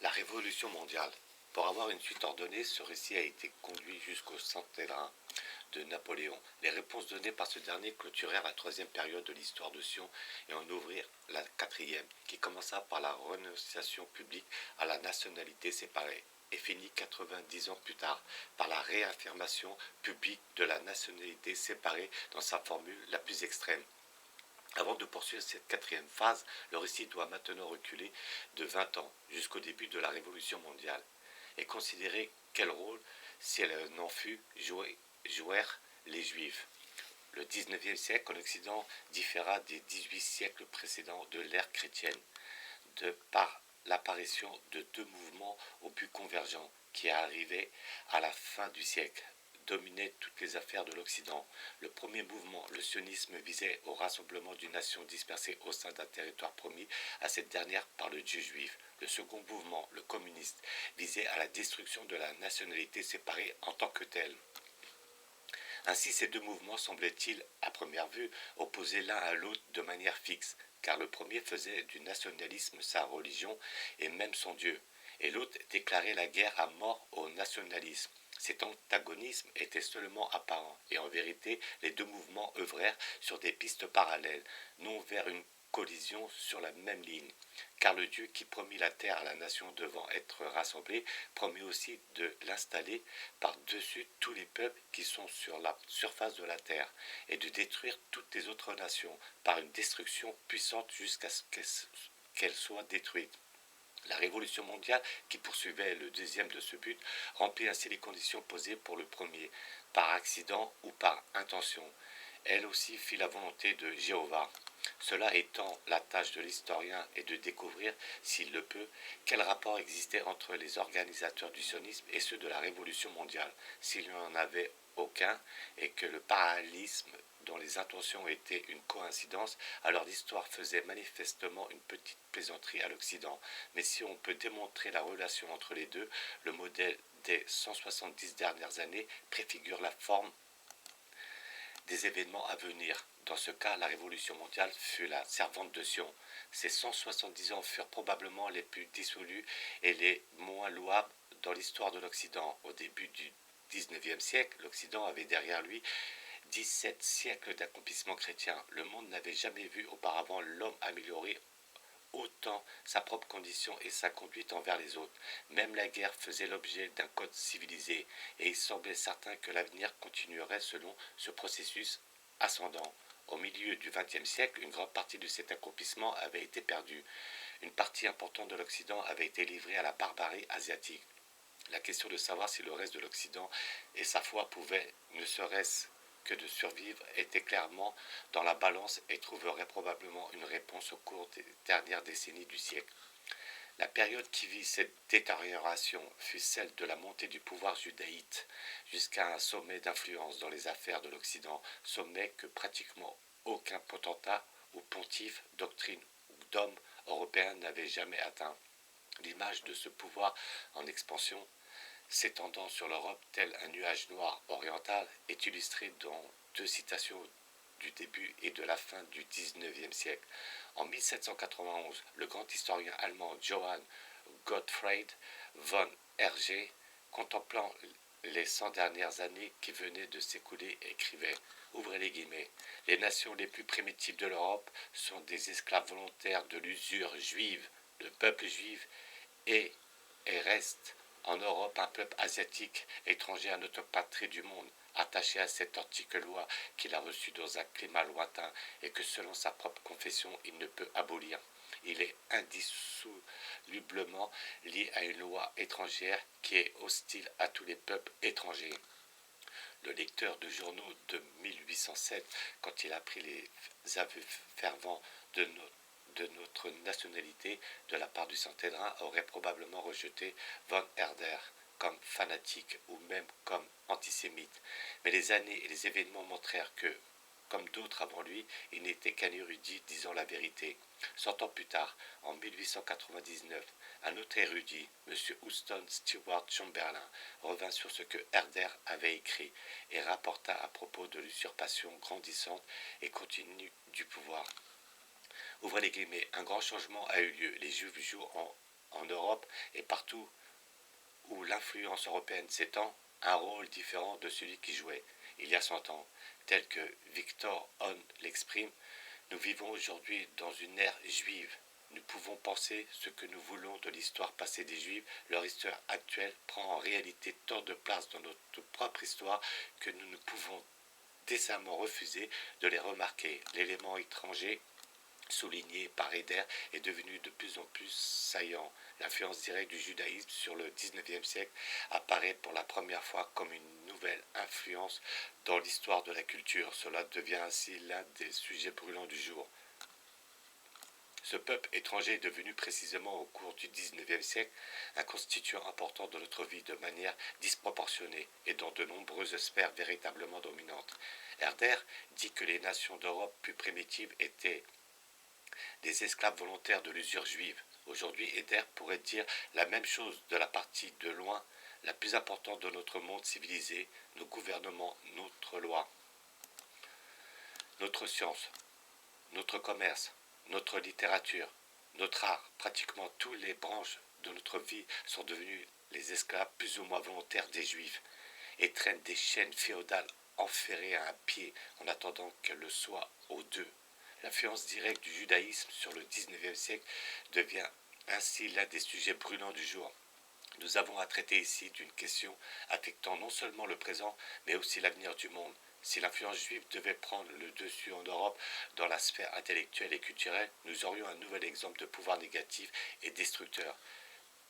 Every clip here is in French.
La Révolution mondiale. Pour avoir une suite ordonnée, ce récit a été conduit jusqu'au centenaire de Napoléon. Les réponses données par ce dernier clôturèrent la troisième période de l'histoire de Sion et en ouvrirent la quatrième, qui commença par la renonciation publique à la nationalité séparée et finit 90 ans plus tard par la réaffirmation publique de la nationalité séparée dans sa formule la plus extrême. Avant de poursuivre cette quatrième phase, le récit doit maintenant reculer de 20 ans jusqu'au début de la Révolution mondiale et considérer quel rôle, si elle n'en fut, jouèrent les Juifs. Le XIXe siècle en Occident différa des 18 siècles précédents de l'ère chrétienne, de par l'apparition de deux mouvements au but convergent qui arrivaient à la fin du siècle dominait toutes les affaires de l'Occident. Le premier mouvement, le sionisme, visait au rassemblement d'une nation dispersée au sein d'un territoire promis à cette dernière par le Dieu juif. Le second mouvement, le communiste, visait à la destruction de la nationalité séparée en tant que telle. Ainsi, ces deux mouvements semblaient-ils, à première vue, opposés l'un à l'autre de manière fixe, car le premier faisait du nationalisme sa religion et même son Dieu, et l'autre déclarait la guerre à mort au nationalisme. Cet antagonisme était seulement apparent, et en vérité, les deux mouvements œuvrèrent sur des pistes parallèles, non vers une collision sur la même ligne. Car le Dieu qui promit la terre à la nation devant être rassemblée, promet aussi de l'installer par-dessus tous les peuples qui sont sur la surface de la terre, et de détruire toutes les autres nations par une destruction puissante jusqu'à ce qu'elles soient détruites. La Révolution mondiale, qui poursuivait le deuxième de ce but, remplit ainsi les conditions posées pour le premier, par accident ou par intention. Elle aussi fit la volonté de Jéhovah. Cela étant la tâche de l'historien est de découvrir, s'il le peut, quel rapport existait entre les organisateurs du sionisme et ceux de la Révolution mondiale, s'il n'y en avait aucun, et que le parallélisme dont les intentions étaient une coïncidence, alors l'histoire faisait manifestement une petite plaisanterie à l'Occident. Mais si on peut démontrer la relation entre les deux, le modèle des 170 dernières années préfigure la forme des événements à venir. Dans ce cas, la Révolution mondiale fut la servante de Sion. Ces 170 ans furent probablement les plus dissolus et les moins louables dans l'histoire de l'Occident. Au début du XIXe siècle, l'Occident avait derrière lui 17 siècles d'accomplissement chrétien. Le monde n'avait jamais vu auparavant l'homme améliorer autant sa propre condition et sa conduite envers les autres. Même la guerre faisait l'objet d'un code civilisé, et il semblait certain que l'avenir continuerait selon ce processus ascendant. Au milieu du XXe siècle, une grande partie de cet accomplissement avait été perdue. Une partie importante de l'Occident avait été livrée à la barbarie asiatique. La question de savoir si le reste de l'Occident et sa foi pouvaient, ne serait-ce que de survivre, était clairement dans la balance et trouverait probablement une réponse au cours des dernières décennies du siècle. La période qui vit cette détérioration fut celle de la montée du pouvoir judaïte jusqu'à un sommet d'influence dans les affaires de l'Occident, sommet que pratiquement aucun potentat ou pontife, doctrine ou d'homme européen n'avait jamais atteint. L'image de ce pouvoir en expansion s'étendant sur l'Europe tel un nuage noir oriental est illustré dans deux citations du début et de la fin du XIXe siècle. En 1791, le grand historien allemand Johann Gottfried von Hergé, contemplant les 100 dernières années qui venaient de s'écouler, écrivait, ouvrez les guillemets, les nations les plus primitives de l'Europe sont des esclaves volontaires de l'usure juive. Le peuple juif est et reste en Europe un peuple asiatique étranger à notre patrie du monde, attaché à cette antique loi qu'il a reçue dans un climat lointain et que selon sa propre confession il ne peut abolir. Il est indissolublement lié à une loi étrangère qui est hostile à tous les peuples étrangers. Le lecteur de journaux de 1807, quand il apprit les aveux fervents de notre nationalité de la part du Saint-Hédrin, aurait probablement rejeté von Herder comme fanatique ou même comme antisémite. Mais les années et les événements montrèrent que, comme d'autres avant lui, il n'était qu'un érudit disant la vérité. 100 ans plus tard, en 1899, un autre érudit, M. Houston Stewart Chamberlain, revint sur ce que Herder avait écrit et rapporta à propos de l'usurpation grandissante et continue du pouvoir. Ouvrez les guillemets, un grand changement a eu lieu. Les Juifs jouent en en Europe et partout où l'influence européenne s'étend, un rôle différent de celui qui jouait il y a 100 ans, tel que Victor Hone l'exprime. Nous vivons aujourd'hui dans une ère juive. Nous pouvons penser ce que nous voulons de l'histoire passée des Juifs. Leur histoire actuelle prend en réalité tant de place dans notre propre histoire que nous ne pouvons décemment refuser de les remarquer. L'élément étranger souligné par Eder est devenu de plus en plus saillant. L'influence directe du judaïsme sur le XIXe siècle apparaît pour la première fois comme une nouvelle influence dans l'histoire de la culture. Cela devient ainsi l'un des sujets brûlants du jour. Ce peuple étranger est devenu précisément au cours du XIXe siècle un constituant important de notre vie de manière disproportionnée et dans de nombreuses sphères véritablement dominantes. Herder dit que les nations d'Europe plus primitives étaient des esclaves volontaires de l'usure juive. Aujourd'hui, Eder pourrait dire la même chose de la partie de loin la plus importante de notre monde civilisé, nos gouvernements, notre loi, notre science, notre commerce, notre littérature, notre art, pratiquement toutes les branches de notre vie sont devenues les esclaves plus ou moins volontaires des Juifs et traînent des chaînes féodales enferrées à un pied en attendant qu'elles le soient aux deux. L'influence directe du judaïsme sur le XIXe siècle devient ainsi l'un des sujets brûlants du jour. Nous avons à traiter ici d'une question affectant non seulement le présent, mais aussi l'avenir du monde. Si l'influence juive devait prendre le dessus en Europe dans la sphère intellectuelle et culturelle, nous aurions un nouvel exemple de pouvoir négatif et destructeur.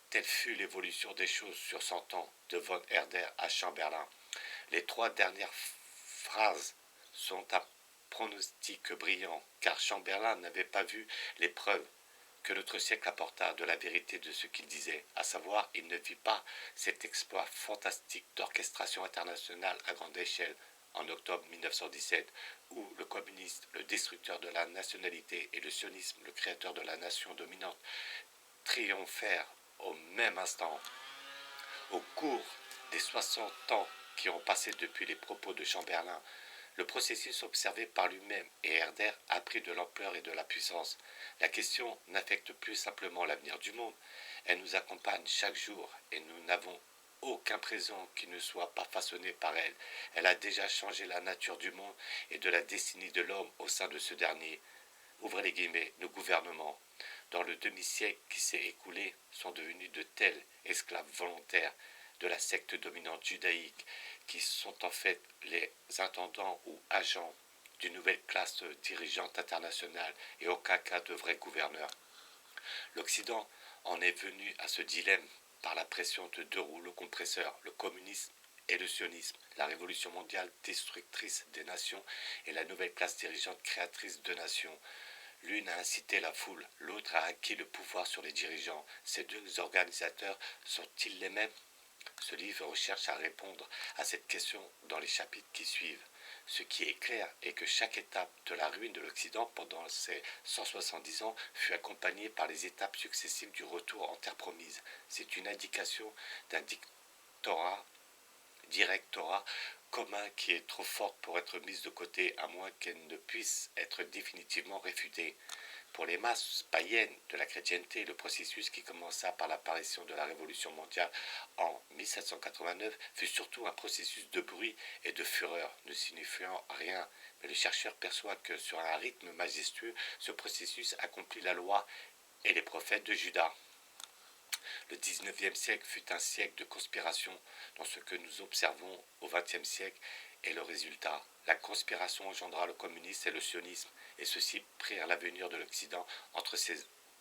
Telle fut l'évolution des choses sur 100 ans, de von Herder à Chamberlain. Les 3 dernières phrases sont un pronostic brillant, car Chamberlain n'avait pas vu les preuves que notre siècle apporta de la vérité de ce qu'il disait, à savoir, il ne vit pas cet exploit fantastique d'orchestration internationale à grande échelle en octobre 1917, où le communiste, le destructeur de la nationalité, et le sionisme, le créateur de la nation dominante, triomphèrent au même instant. Au cours des 60 ans qui ont passé depuis les propos de Chamberlain, le processus observé par lui-même et Herder a pris de l'ampleur et de la puissance. La question n'affecte plus simplement l'avenir du monde, elle nous accompagne chaque jour et nous n'avons aucun présent qui ne soit pas façonné par elle. Elle a déjà changé la nature du monde et de la destinée de l'homme au sein de ce dernier. Ouvrez les guillemets, nos gouvernements, dans le demi-siècle qui s'est écoulé, sont devenus de tels esclaves volontaires de la secte dominante judaïque qui sont en fait les intendants ou agents d'une nouvelle classe dirigeante internationale et aucun cas de vrais gouverneurs. L'Occident en est venu à ce dilemme par la pression de 2 rouleaux compresseurs, le communisme et le sionisme, la révolution mondiale destructrice des nations et la nouvelle classe dirigeante créatrice de nations. L'une a incité la foule, l'autre a acquis le pouvoir sur les dirigeants. Ces 2 organisateurs sont-ils les mêmes ? Ce livre recherche à répondre à cette question dans les chapitres qui suivent. Ce qui est clair est que chaque étape de la ruine de l'Occident pendant ces 170 ans fut accompagnée par les étapes successives du retour en terre promise. C'est une indication d'un directorat commun qui est trop forte pour être mise de côté à moins qu'elle ne puisse être définitivement réfutée. Pour les masses païennes de la chrétienté, le processus qui commença par l'apparition de la Révolution mondiale en 1789 fut surtout un processus de bruit et de fureur, ne signifiant rien. Mais le chercheur perçoit que sur un rythme majestueux, ce processus accomplit la loi et les prophètes de Juda. Le XIXe siècle fut un siècle de conspiration dont ce que nous observons au XXe siècle est le résultat. La conspiration engendra le communisme et le sionisme, et ceux-ci prirent l'avenir de l'Occident entre ses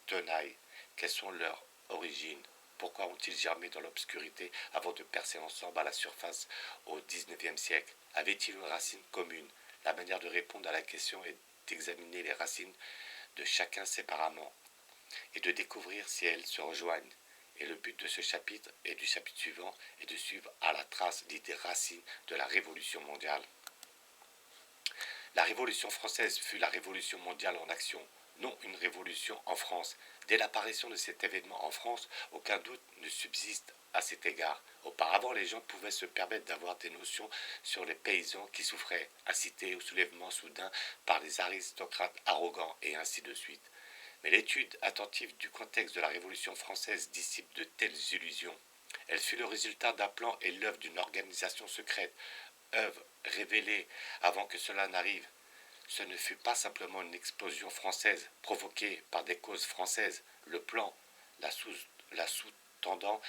tenailles. Quelles sont leurs origines ? Pourquoi ont-ils germé dans l'obscurité avant de percer ensemble à la surface au XIXe siècle ? Avaient-ils une racine commune ? La manière de répondre à la question est d'examiner les racines de chacun séparément et de découvrir si elles se rejoignent. Et le but de ce chapitre et du chapitre suivant est de suivre à la trace l'idée racine de la Révolution mondiale. La Révolution française fut la Révolution mondiale en action, non une révolution en France. Dès l'apparition de cet événement en France, aucun doute ne subsiste à cet égard. Auparavant, les gens pouvaient se permettre d'avoir des notions sur les paysans qui souffraient, incités au soulèvement soudain par les aristocrates arrogants, et ainsi de suite. Mais l'étude attentive du contexte de la Révolution française dissipe de telles illusions. Elle fut le résultat d'un plan et l'œuvre d'une organisation secrète, œuvre révélée avant que cela n'arrive. Ce ne fut pas simplement une explosion française provoquée par des causes françaises. Le plan, la sous-tendant,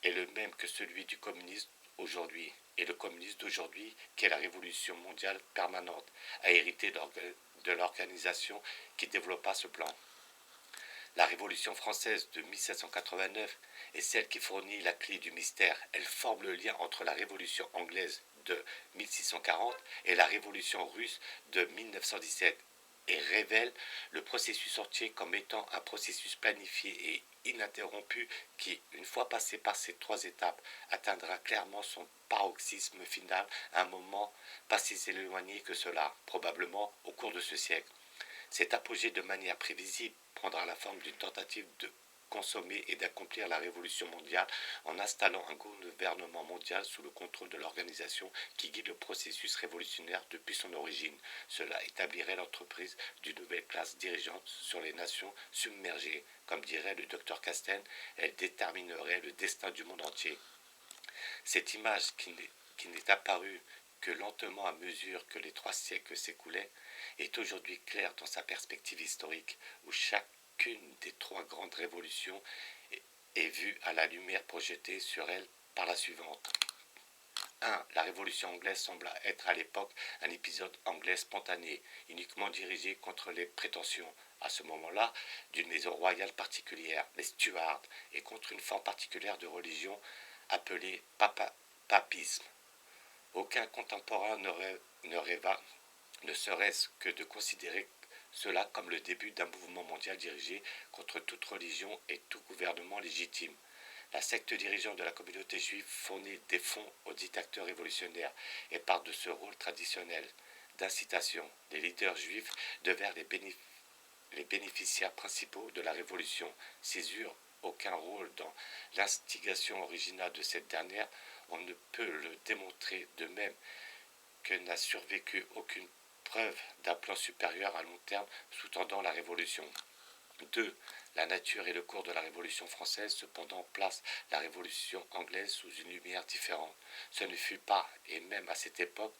est le même que celui du communisme aujourd'hui. Et le communisme d'aujourd'hui, qui est la révolution mondiale permanente, a hérité de l'organisation qui développa ce plan. La Révolution française de 1789 est celle qui fournit la clé du mystère. Elle forme le lien entre la Révolution anglaise de 1640 et la Révolution russe de 1917 et révèle le processus entier comme étant un processus planifié et ininterrompu qui, une fois passé par ces trois étapes, atteindra clairement son paroxysme final à un moment pas si éloigné que cela, probablement au cours de ce siècle. Cet apogée de manière prévisible prendra la forme d'une tentative de consommer et d'accomplir la révolution mondiale en installant un gouvernement mondial sous le contrôle de l'organisation qui guide le processus révolutionnaire depuis son origine. Cela établirait l'entreprise d'une nouvelle classe dirigeante sur les nations submergées. Comme dirait le docteur Castaing, elle déterminerait le destin du monde entier. Cette image qui n'est apparue que lentement à mesure que les 3 siècles s'écoulaient, est aujourd'hui claire dans sa perspective historique, où chacune des 3 grandes révolutions est vue à la lumière projetée sur elle par la suivante. 1. La Révolution anglaise sembla être à l'époque un épisode anglais spontané, uniquement dirigé contre les prétentions, à ce moment-là, d'une maison royale particulière, les Stuarts, et contre une forme particulière de religion appelée papisme. Aucun contemporain ne rêva, ne serait-ce que de considérer cela comme le début d'un mouvement mondial dirigé contre toute religion et tout gouvernement légitime. La secte dirigeante de la communauté juive fournit des fonds aux dictateurs révolutionnaires et part de ce rôle traditionnel d'incitation. Les leaders juifs devinrent les bénéficiaires principaux de la révolution. S'ils eurent aucun rôle dans l'instigation originale de cette dernière, on ne peut le démontrer, de même que n'a survécu aucune preuve d'un plan supérieur à long terme sous-tendant la Révolution. 2. La nature et le cours de la Révolution française cependant placent la Révolution anglaise sous une lumière différente. Ce ne fut pas, et même à cette époque,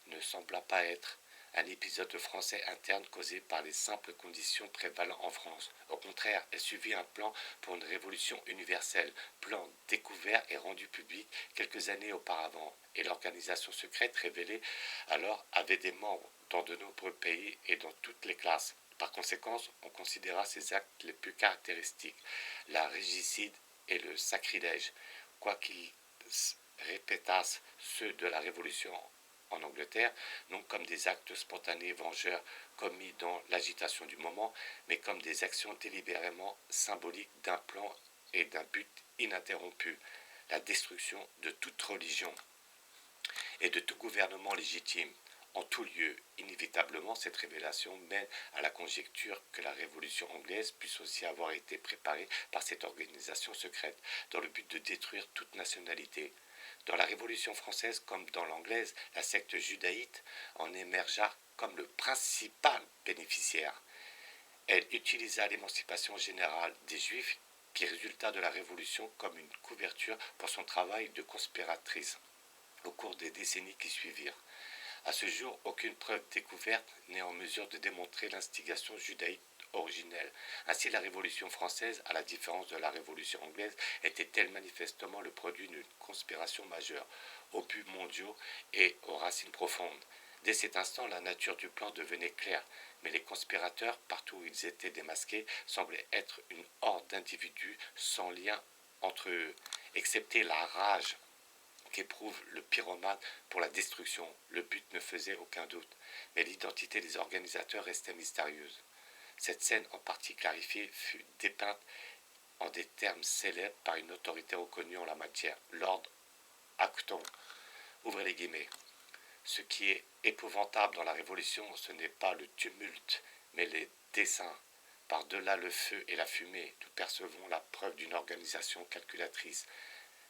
ne sembla pas être, un épisode français interne causé par les simples conditions prévalant en France. Au contraire, elle suivit un plan pour une révolution universelle, plan découvert et rendu public quelques années auparavant, et l'organisation secrète révélée alors avait des membres dans de nombreux pays et dans toutes les classes. Par conséquent, on considéra ces actes les plus caractéristiques, la régicide et le sacrilège, quoiqu'ils répétassent ceux de la Révolution en Angleterre, non comme des actes spontanés vengeurs commis dans l'agitation du moment, mais comme des actions délibérément symboliques d'un plan et d'un but ininterrompu, la destruction de toute religion et de tout gouvernement légitime. En tout lieu, inévitablement, cette révélation mène à la conjecture que la Révolution anglaise puisse aussi avoir été préparée par cette organisation secrète, dans le but de détruire toute nationalité. Dans la Révolution française comme dans l'anglaise, la secte judaïte en émergea comme le principal bénéficiaire. Elle utilisa l'émancipation générale des Juifs qui résulta de la Révolution comme une couverture pour son travail de conspiratrice au cours des décennies qui suivirent. À ce jour, aucune preuve découverte n'est en mesure de démontrer l'instigation judaïque originelle. Ainsi, la Révolution française, à la différence de la Révolution anglaise, était-elle manifestement le produit d'une conspiration majeure, aux buts mondiaux et aux racines profondes. Dès cet instant, la nature du plan devenait claire, mais les conspirateurs, partout où ils étaient démasqués, semblaient être une horde d'individus sans lien entre eux, excepté la rage qu'éprouve le pyromane pour la destruction. Le but ne faisait aucun doute, mais l'identité des organisateurs restait mystérieuse. Cette scène en partie clarifiée fut dépeinte en des termes célèbres par une autorité reconnue en la matière, Lord Acton. Ouvrez les guillemets. Ce qui est épouvantable dans la Révolution, ce n'est pas le tumulte, mais les desseins. Par-delà le feu et la fumée, nous percevons la preuve d'une organisation calculatrice.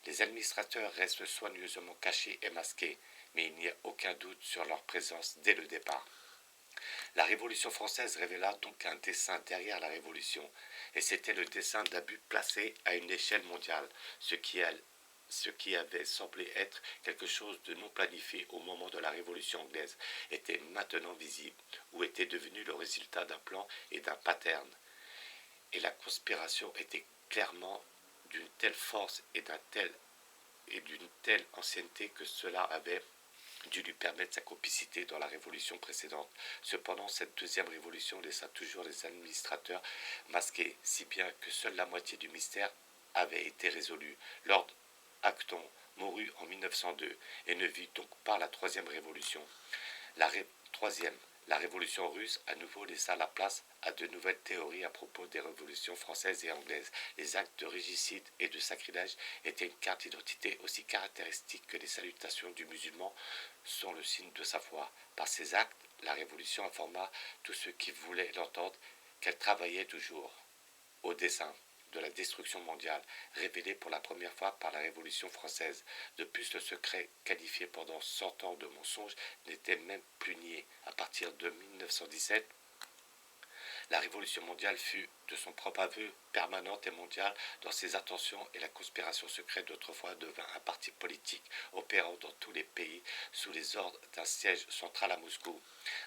Les administrateurs restent soigneusement cachés et masqués, mais il n'y a aucun doute sur leur présence dès le départ. La Révolution française révéla donc un dessein derrière la Révolution, et c'était le dessein d'abus placé à une échelle mondiale, ce qui avait semblé être quelque chose de non planifié au moment de la Révolution anglaise était maintenant visible, ou était devenu le résultat d'un plan et d'un pattern. Et la conspiration était clairement d'une telle force et d'une telle ancienneté que cela avait dû lui permettre sa complicité dans la révolution précédente. Cependant, cette deuxième révolution laissa toujours les administrateurs masqués, si bien que seule la moitié du mystère avait été résolue. Lord Acton mourut en 1902 et ne vit donc pas la troisième révolution. Troisième, la révolution russe à nouveau laissa la place à de nouvelles théories à propos des révolutions françaises et anglaises. Les actes de régicide et de sacrilège étaient une carte d'identité aussi caractéristique que les salutations du musulman sont le signe de sa foi. Par ces actes, la révolution informa tous ceux qui voulaient l'entendre qu'elle travaillait toujours au dessein de la destruction mondiale, révélé pour la première fois par la Révolution française. De plus, le secret, qualifié pendant 100 ans de mensonge, n'était même plus nié. À partir de 1917, la révolution mondiale fut, de son propre aveu, permanente et mondiale dans ses intentions et la conspiration secrète d'autrefois devint un parti politique opérant dans tous les pays sous les ordres d'un siège central à Moscou.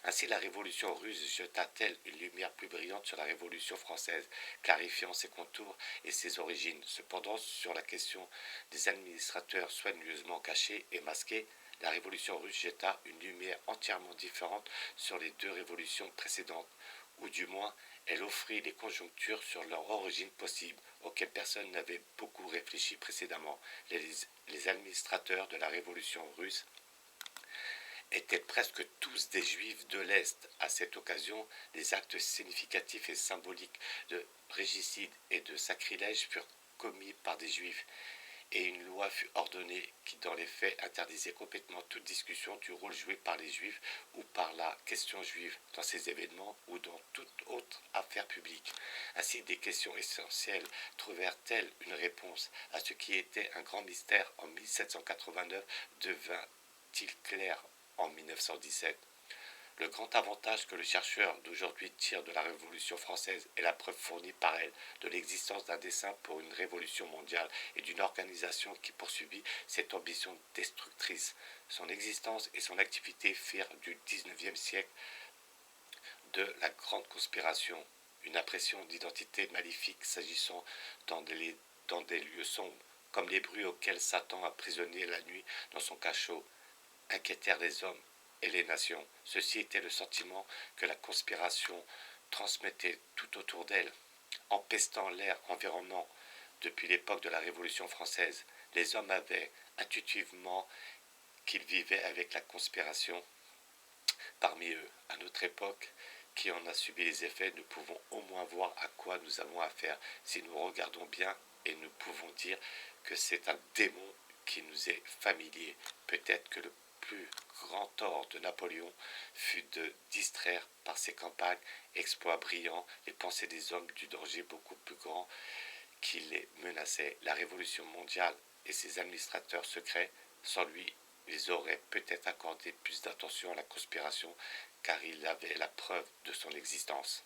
Ainsi la révolution russe jeta-t-elle une lumière plus brillante sur la révolution française, clarifiant ses contours et ses origines. Cependant, sur la question des administrateurs soigneusement cachés et masqués, la révolution russe jeta une lumière entièrement différente sur les deux révolutions précédentes, ou du moins elle offrit des conjonctures sur leur origine possible, auxquelles personne n'avait beaucoup réfléchi précédemment. Les administrateurs de la révolution russe étaient presque tous des juifs de l'Est. À cette occasion, les actes significatifs et symboliques de régicide et de sacrilège furent commis par des juifs, et une loi fut ordonnée qui, dans les faits, interdisait complètement toute discussion du rôle joué par les Juifs ou par la question juive dans ces événements ou dans toute autre affaire publique. Ainsi, des questions essentielles trouvèrent-elles une réponse à ce qui était un grand mystère en 1789 devint-il clair en 1917. Le grand avantage que le chercheur d'aujourd'hui tire de la Révolution française est la preuve fournie par elle de l'existence d'un dessein pour une révolution mondiale et d'une organisation qui poursuivit cette ambition destructrice. Son existence et son activité firent du XIXe siècle de la grande conspiration une impression d'identité maléfique s'agissant dans des lieux sombres, comme les bruits auxquels Satan a prisonnier la nuit dans son cachot, inquiétèrent les hommes et les nations. Ceci était le sentiment que la conspiration transmettait tout autour d'elle, empestant l'air environnant depuis l'époque de la Révolution française. Les hommes avaient intuitivement qu'ils vivaient avec la conspiration parmi eux. À notre époque, qui en a subi les effets, nous pouvons au moins voir à quoi nous avons affaire. Si nous regardons bien, et nous pouvons dire que c'est un démon qui nous est familier. Peut-être que le plus grand tort de Napoléon fut de distraire par ses campagnes, exploits brillants, les pensées des hommes du danger beaucoup plus grand qui les menaçait. La Révolution mondiale et ses administrateurs secrets, sans lui, ils auraient peut-être accordé plus d'attention à la conspiration car il avait la preuve de son existence.